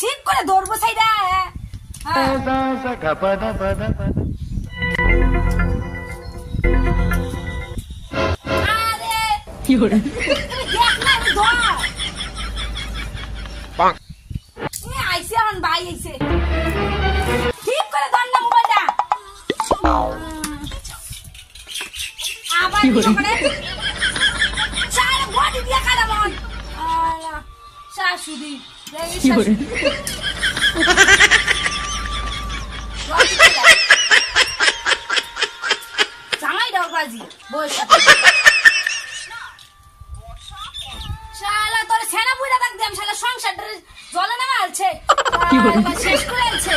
ঠিক করে ধরবো সাইডা কি করে আইসে এখন ভাই আইসে ঠিক করে ধর না মোবাইলটা আবার সারা বডি দিয়ে কাটাবো শাশুড়ি কি করে জামাই দাও বাজি বস শালা তোর সেনা বুইরা রাখ দেম শালা সংসারটা জলে নামা আছে কি করে শেষ করে আছে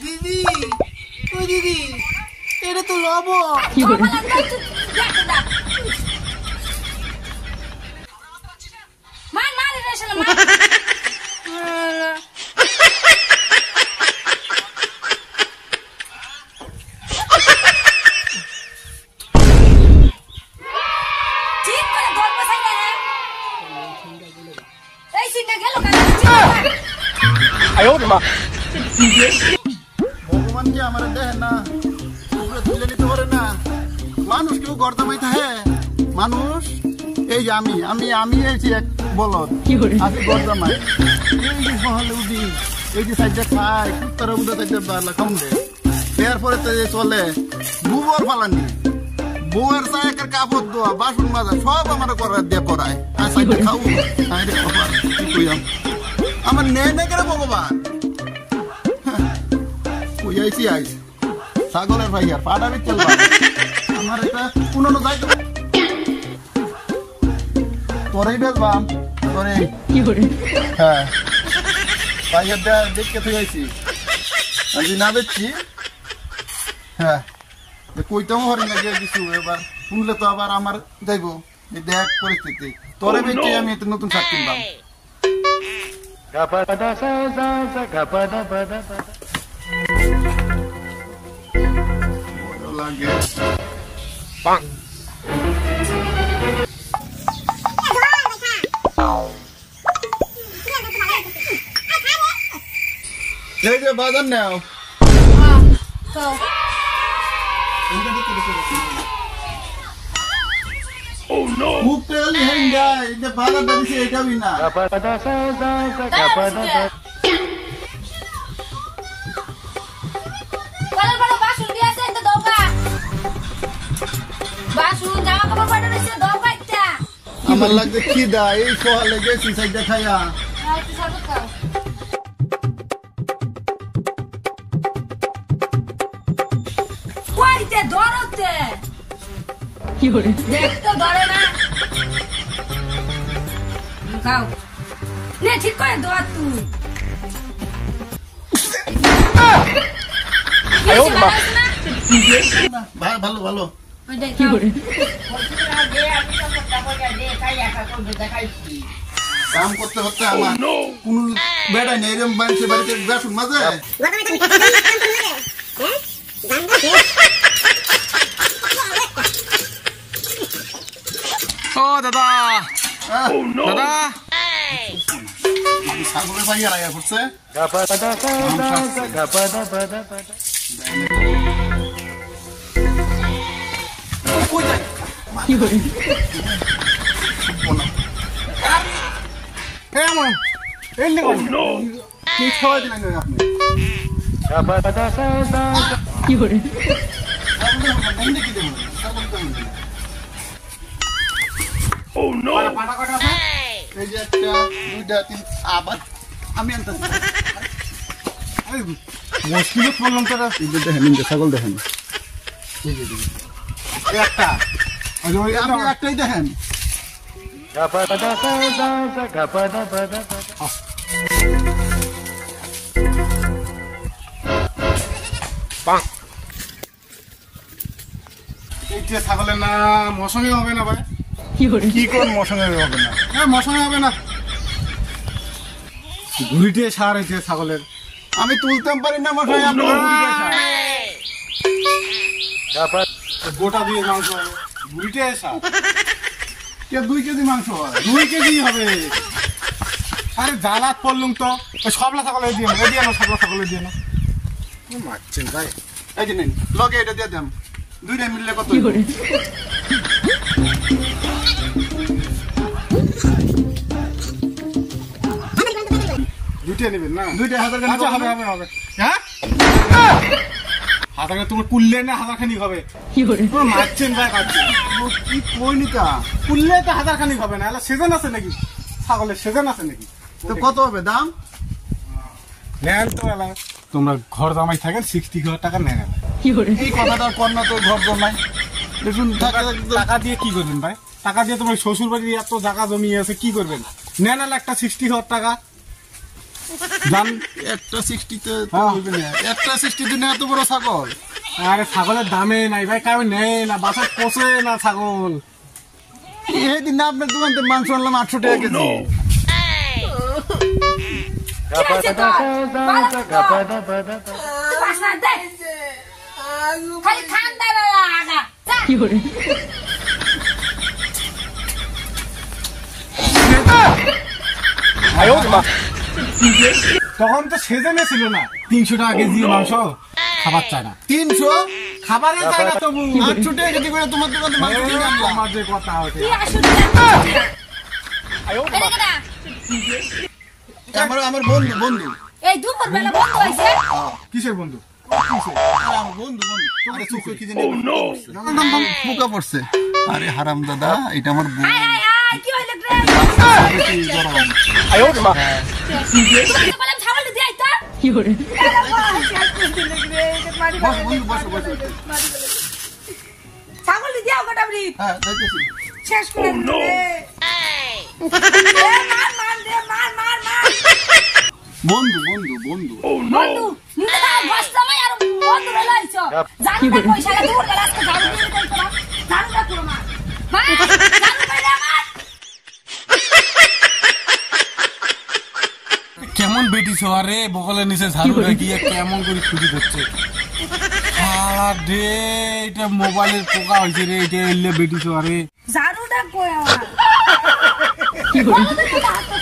দিদি ও দিদি এটা তো লব কি করে মান মারি রে শালা মান ঠিক করে ধরবো সাইডা এই সিনটা গেল কানে আয় ওরে মা ভগবান যে আমার দেখে না পুরো তুলে নিতে পারে না মানুষ কেউ গর্দামাই থাকে মানুষ এই যে আমি এইছি এক বলদ কি করে আমি গর্দামাই এই যে মহলে উঠি এই যে সাইডটা খাই কুত্তার উঠে সাইডটা বালা কম দে এরপরে তো চলে গোবর ফালানি বউয়ের চায়ের কাপড় দোয়া বাসন মাজা সব আমার করার দিয়ে করায় আর সাইডটা খাও আরে বাবা কি কইয়াম আমার নে করে ভগবান কইয়াইছি আইস ছাগলের ভাই আর পাড়া বিচল আমার এটা পুননো যাই তো তোরেই বেচবাম তোরে কি করে হ্যাঁ ভাইয়ের দেখতে থেকে আইছি আমি না বেচছি হ্যাঁ কইতাম হরি না যে কিছু এবার শুনলে তো আবার আমার যাইবো দেখ পরিস্থিতি তোরে বেচছি আমি একটা নতুন শার্ট কিনবাম লাগে এই যে বাজার নাও খুব তেলি হেঙ্গা এই যে বাজারটা দিছে এটা বিনা বড় বড় বাসন দিয়ে আছে তো দৌকা বাসন জামা কাপড় পরে রয়েছে দৌকা একটা আমার লাগছে খিদা এই সকালে গেছি সাইডটা খাইয়া একটু সাবত খাও কইতে ধরতে কি করে দেখ তো ধরে না খাও নে ঠিক করে ধর তুই আয় ওরে মা ভালো ভালো কি করে কাম করতে করতে আমার কোন বেড়াই নেই এরকম বাড়িতে বাড়িতে বেসুন মাঝে ও দাদা দাদা ছাগলের ভাইয়া রাখা করছে কি করে কেমন এই কি খাওয়া দিলেন আপনি কি করে এই যে একটা দুইটা তিন আবার আমি আনতেছি মুশকিল বললাম তারা দেখেন ছাগল দেখেন একটা একটাই দেখেন ছাগলের না মৌসুমি হবে না ভাই কি করে কি কোন মৌসুমি হবে না হ্যাঁ মৌসুমি হবে না ঘুরিটে সার হয়েছে ছাগলের আমি তুলতেও পারি না মশাই, আপনি গোটা দিয়ে মাংস হবে বুড়িতে এসা 2 কেজি মাংস হয়। 2 কেজি হবে। আরে জ্বালাত পড়লুম তো ওই সবলা ছাগলে দিয়ে না, দিয়ে না সবলা ছাগলে দিয়ে না মারছেন ভাই। এই যে নিন লগে এটা দিয়ে দেন, 2টা মিললে কত? কি করে দুইটা নেবেন না? 2টা 1000 টাকা আচ্ছা হবে হবে হবে। হ্যাঁ হাজার তুমি কুললে না 1000 খানিক হবে। কি করে তোমার মারছেন ভাই কাটছেন কি কইনি তা? কুললে তো 1000 খানিক হবে না। এলা সিজন আছে নাকি? ছাগলের সিজন আছে নাকি? তো কত হবে দাম? নেন তো এলা তোমরা ঘর জামাই থাকেন 60,000 টাকা নেন এলা। কি করে এই কথাটা কর না, তো ঘর দর নাই। দেখুন টাকা দিয়ে কি করবেন ভাই? টাকা দিয়ে তোমার শ্বশুর বাড়ির এত জায়গা জমি আছে কি করবেন? নেন এলা একটা 60,000 টাকা জান। একটা 60 তে হ্যাঁ। বলবেন না, একটা 60 দিনে এত বড় ছাগল? আরে ছাগলের দামে নাই ভাই, কাউ নেই না, বাসায় পোষে না ছাগল। এই দিন আপনার দোকান থেকে মাংস আনলাম 800 টাকা কেজি। কি আছে তোর? ভালো তো। তুই বাসনা দে। খালি ঠান্ডা বেলা আগা। যা। কি করে তখন তো সেজনে ছিল না 300 টাকা কেজি মাংস, খাবার চায় না, 300 খাবারে চায় না তবু 800 টাকা কেজি করে তোমার দোকান থেকে মাংস কিনে আনলাম। আমার যে কথা ওঠে। তুই আসুন। এদিকে না। আমার বন্ধু বন্ধু এই দুপুর বেলা বন্ধ হয়েছে। কিসের বন্ধু? আমার বন্ধু বন্ধু আরে চুপ করে কি জানি পোকা পড়ছে। আরে হারাম দাদা, এটা আমার বউ। আয় আয় আয় কি হইলো রে? বেশি গরম। তুই বললাম ছাগল দিয়ে আইতা। কি করে বস বন্ধু বসো বসো। ছাগল দিয়ে গোটা বড়ি হ্যাঁ দেখতেছি। শেষ করে দে। মার মার দে, মার মার মার। বন্ধু বন্ধু বন্ধু বন্ধু নিতে দাও বসলামই আর বন্ধু রে লাইছো। জানি না পয়সা লা দূর গেল আজকে ঝাড়ু দিয়ে কই করা। ঝাড়ু না করো মা। ভাই ঝাড়ু কইরা আমার। কেমন বেটি ছোয়ারে বগলের নিচে ঝাড়ু গিয়ে কেমন করে ছুটি করছে। রে এটা মোবাইলের পোকা হয়েছে রে, এটা এলে বেটি ছোয়ারে। ঝাড়ুটা কই আমার। কি করে বন্ধু তো হাত তো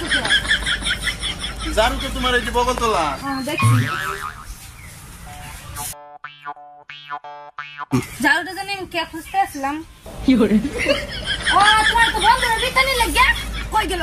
জারু তো তোমার এই যে বগল তোলা। দেখছি ঝাড়ুটা জানি কে খুঁজতে আসলাম। কি করে ও তোমার তো বন্ধুরা বিতানি লাগে কই গেল।